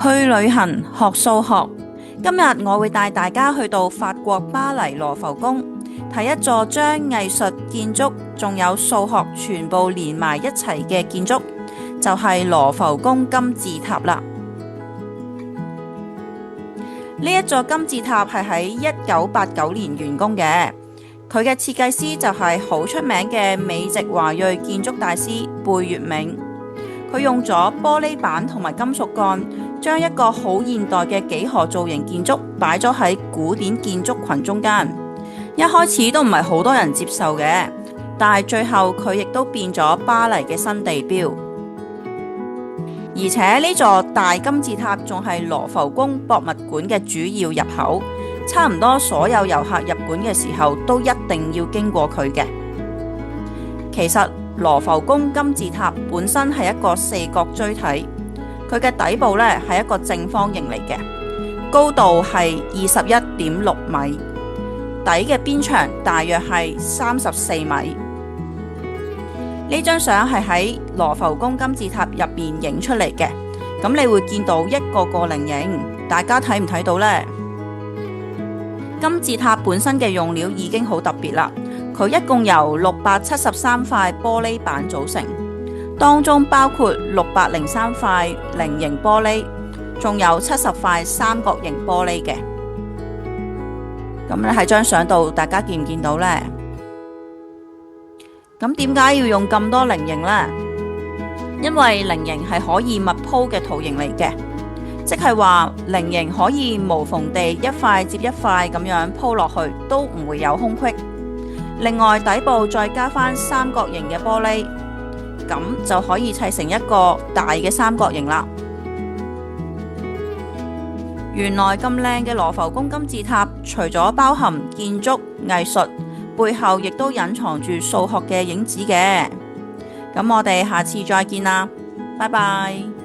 去旅行學數學。今日我會帶大家去到法國巴黎羅浮宮，睇一座將藝術、建築仲有數學全部連埋一齊嘅建築，就係羅浮宮金字塔啦。呢一座金字塔係喺1989年完工嘅，佢嘅設計師就係好出名嘅美籍華裔建築大師貝聿銘。佢用咗玻璃板同埋金屬幹，將一個好現代嘅幾何造型建築擺咗喺古典建築群中間。一開始都唔係好多人接受嘅，但係最後佢亦都變咗巴黎嘅新地標。而且呢座大金字塔仲係羅浮宮博物館嘅主要入口，差唔多所有遊客入館嘅時候都一定要經過佢嘅。其實羅浮宮金字塔本身係一個四角錐體，佢嘅底部呢係一個正方形嚟嘅，高度係21.6米，底嘅邊長大約係34米。呢張相係喺羅浮宮金字塔入面影出嚟嘅，咁你會見到一個個菱形，大家睇唔睇到呢？金字塔本身嘅用料已經好特別啦，佢一共由673塊玻璃板組成，當中包括603塊菱形玻璃，仲有70塊三角形玻璃嘅。咁咧喺張相度，大家見唔見到呢？咁點解要用咁多菱形呢？因為菱形係可以密鋪嘅圖形嚟嘅，即係話菱形可以無縫地一塊接一塊咁樣鋪落去，都唔會有空隙。另外底部再加返三角形嘅玻璃，咁就可以砌成一個大嘅三角形啦。原來咁靚嘅羅浮宮金字塔，除咗包含建築藝術，背後亦都隱藏住數學嘅影子嘅。咁我哋下次再見啦，拜拜。